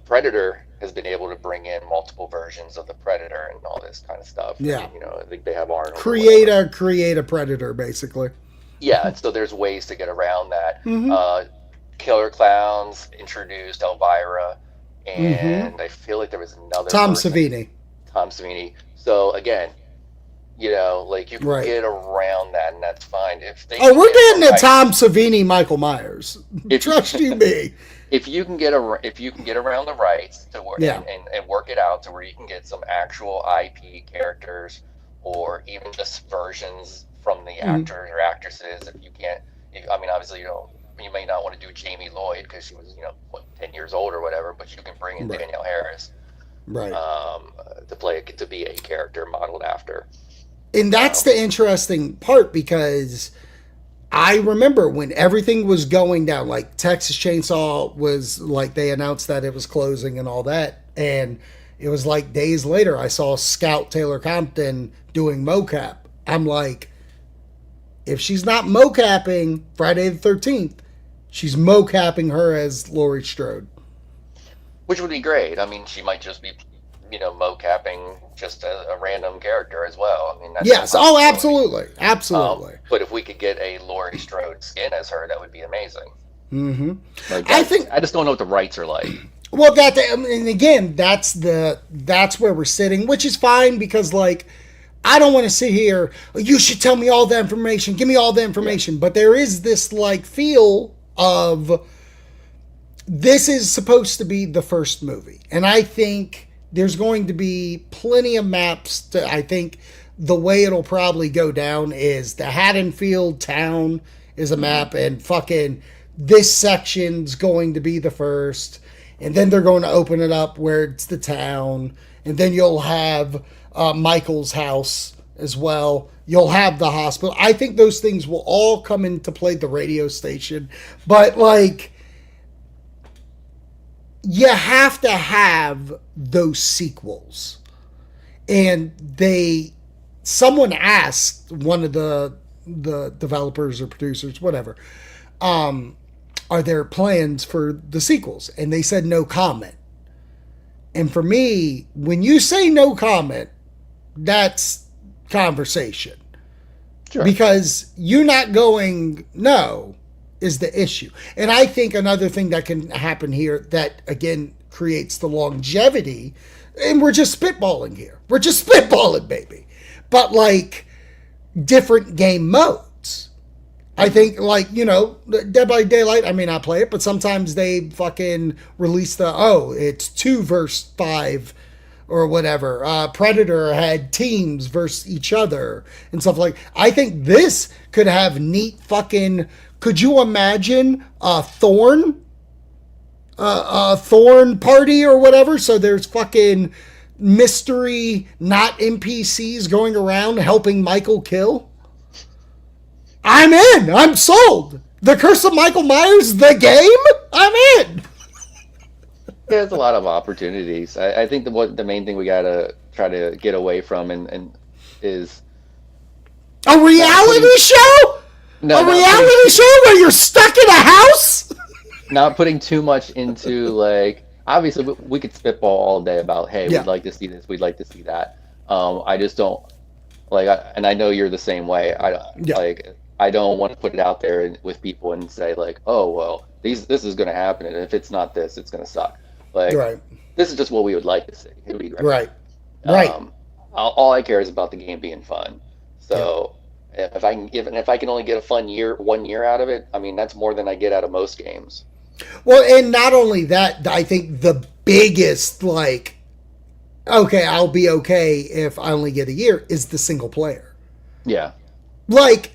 Predator has been able to bring in multiple versions of the Predator and all this kind of stuff. Yeah. I think they have Arnold. Create a Predator, basically. Yeah, and so there's ways to get around that. Killer Clowns introduced Elvira, and I feel like there was another Tom person. Savini. So again, you can get around that, and that's fine. We're getting a Tom Savini Michael Myers. Trust you me. If you can get around the rights to work and work it out to where you can get some actual IP characters, or even just versions from the actors or actresses, obviously you may not want to do Jamie Lloyd because she was 10 years old or whatever, but you can bring in Danielle Harris, to be a character modeled after. And that's the interesting part, because I remember when everything was going down, like Texas Chainsaw was like, they announced that it was closing and all that. And it was like days later, I saw Scout Taylor Compton doing mocap. I'm like, if she's not mocapping Friday the 13th, she's mocapping her as Laurie Strode. Which would be great. I mean, she might just be, mocapping just a random character as well. I mean, that's absolutely. But if we could get a Laurie Strode skin as her, that would be amazing. I just don't know what the rights are like. Well, and again, that's where we're sitting, which is fine, because I don't want to sit here, you should tell me all the information, give me all the information. But there is this feel of, this is supposed to be the first movie. And I think there's going to be plenty of maps I think the way it'll probably go down is the Haddonfield town is a map, and fucking this section's going to be the first. And then they're going to open it up where it's the town. And then you'll have Michael's house as well. You'll have the hospital. I think those things will all come into play, the radio station. But you have to have those sequels. And someone asked one of the developers or producers, whatever, are there plans for the sequels? And they said no comment. And for me, when you say no comment, that's conversation. Sure. Because you not going no is the issue. And I think another thing that can happen here that, again, creates the longevity, and we're just spitballing here. We're just spitballing, baby. But different game modes. I think, Dead by Daylight, I may not play it, but sometimes they fucking release it's 2 versus 5 or whatever. Predator had teams versus each other and stuff I think this could have neat fucking, could you imagine a Thorn party or whatever? So there's fucking mystery, not NPCs going around helping Michael kill. I'm in. I'm sold. The Curse of Michael Myers, the game? I'm in. There's a lot of opportunities. I think the main thing we gotta try to get away from and is a reality show. A reality show where you're stuck in a house. Not putting too much into obviously we could spitball all day about we'd like to see this, we'd like to see that. I just don't and I know you're the same way. I don't want to put it out there with people and say oh well, this is going to happen, and if it's not this, it's going to suck. This is just what we would like to see. It would be great. Right. All I care is about the game being fun. So if I can only get a fun 1 year out of it, I mean that's more than I get out of most games. Well, and not only that, I think the biggest, like, okay, I'll be okay if I only get a year, is the single player. Yeah. Like,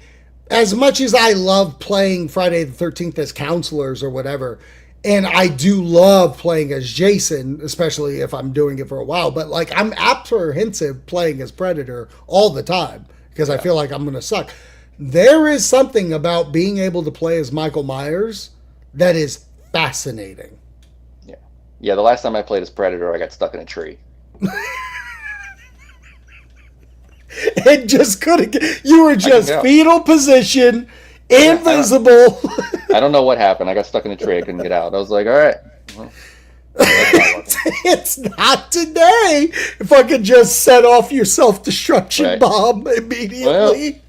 as much as I love playing Friday the 13th as counselors or whatever, and I do love playing as Jason, especially if I'm doing it for a while, but like I'm apprehensive playing as Predator all the time because I feel like I'm going to suck. There is something about being able to play as Michael Myers that is fascinating. Yeah. Yeah, the last time I played as Predator, I got stuck in a tree. It just couldn't get, you were just fetal position, invisible. I don't know what happened. I got stuck in a tree. I couldn't get out. I was like, all right. Well, it's not today. If I could just set off your self-destruction bomb immediately.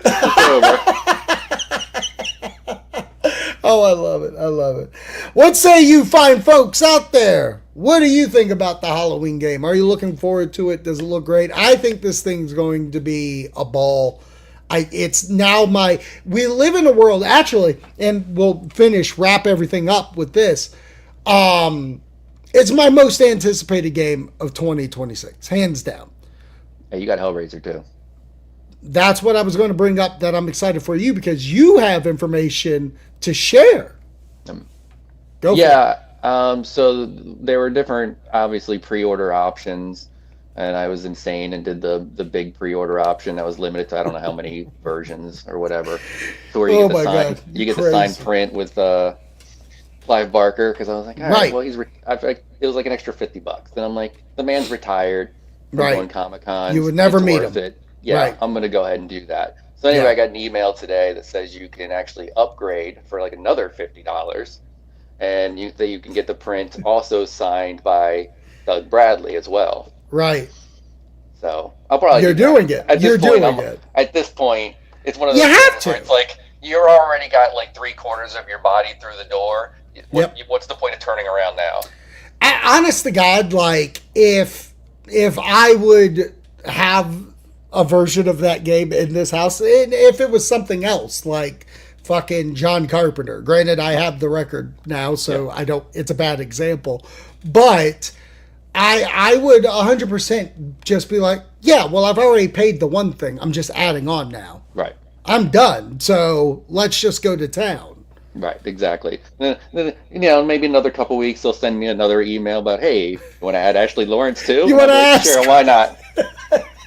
Well, oh, I love it. I love it. What say you fine folks out there? What do you think about the Halloween game? Are you looking forward to it? Does it look great? I think this thing's going to be a ball. It's now we live in a world, actually, and we'll wrap everything up with this. It's my most anticipated game of 2026, hands down. Hey, you got Hellraiser too. That's what I was going to bring up, that I'm excited for you because you have information to share. Go for it. So there were different, obviously, pre-order options, and I was insane and did the big pre-order option that was limited to I don't know how many versions or whatever. So where you get the signed print with Clive Barker, because I was like, all right, well, it was like an extra $50. Then I'm like, the man's retired from going Comic-Con. You would never meet him. Yeah, I'm going to go ahead and do that. So anyway, I got an email today that says you can actually upgrade for like another $50, and you can get the print also signed by Doug Bradley as well. Right. So I'll probably doing it. You're doing it. At this point, it's one of those things where it's like you're already got like 3/4 of your body through the door. What's the point of turning around now? Honest to God, like if I would have a version of that game in this house, and if it was something else like fucking John Carpenter. Granted, I have the record now, so I don't. It's a bad example, but I would 100% just be like, yeah, well, I've already paid the one thing. I'm just adding on now. Right. I'm done. So let's just go to town. Right. Exactly. Then, maybe another couple weeks they'll send me another email about, hey, you want to add Ashley Lawrence too? You want to ask? Sure, why not?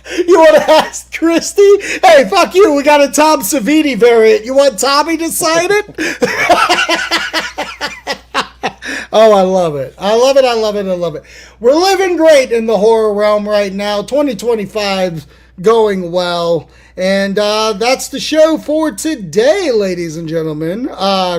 You want to ask Christy? Hey, fuck you. We got a Tom Savini variant. You want Tommy to sign it? Oh, I love it. I love it. I love it. I love it. We're living great in the horror realm right now. 2025 going well. And that's the show for today, ladies and gentlemen.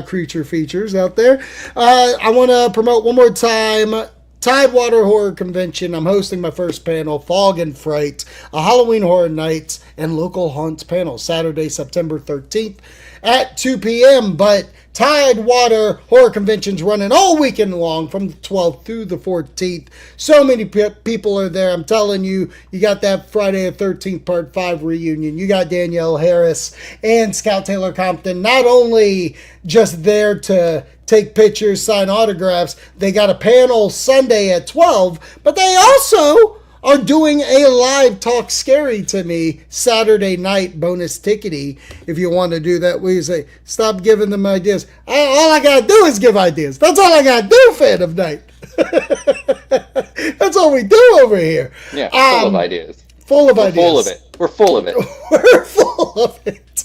Creature features out there. I want to promote one more time Tidewater Horror Convention. I'm hosting my first panel, Fog and Fright, a Halloween Horror Nights and Local Haunts panel, Saturday, September 13th at 2 p.m. But Tidewater Horror Convention's running all weekend long from the 12th through the 14th. So many people are there. I'm telling you, you got that Friday the 13th Part 5 reunion. You got Danielle Harris and Scout Taylor Compton, not only just there to take pictures, sign autographs. They got a panel Sunday at 12, but they also are doing a live Talk Scary to Me Saturday night bonus tickety. If you want to do that, we say, stop giving them ideas. All I got to do is give ideas. That's all I got to do, fan of night. That's all we do over here. Yeah, full of ideas. Full of ideas. Full of it. We're full of it. We're full of it.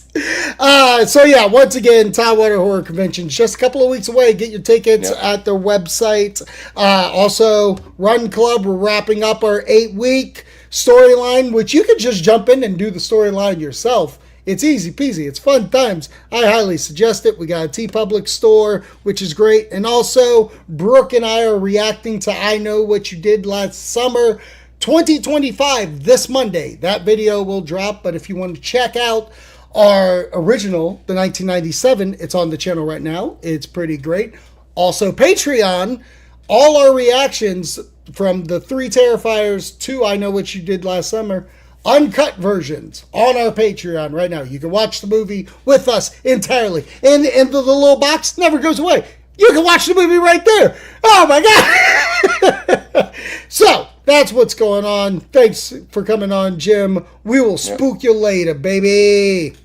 So yeah, once again, Tidewater Horror Convention, just a couple of weeks away. Get your tickets at their website. Also, Run Club, we're wrapping up our 8-week storyline, which you can just jump in and do the storyline yourself. It's easy peasy. It's fun times. I highly suggest it. We got a TeePublic store, which is great. And also, Brooke and I are reacting to I Know What You Did Last Summer 2025 this Monday. That video will drop, but if you want to check out our original, the 1997, it's on the channel right now. It's pretty great. Also, Patreon, all our reactions from the 3 Terrifiers to I Know What You Did Last Summer, uncut versions on our Patreon right now. You can watch the movie with us entirely. And the little box never goes away. You can watch the movie right there. Oh my God. So that's what's going on. Thanks for coming on, Jim. We will spook you later, baby.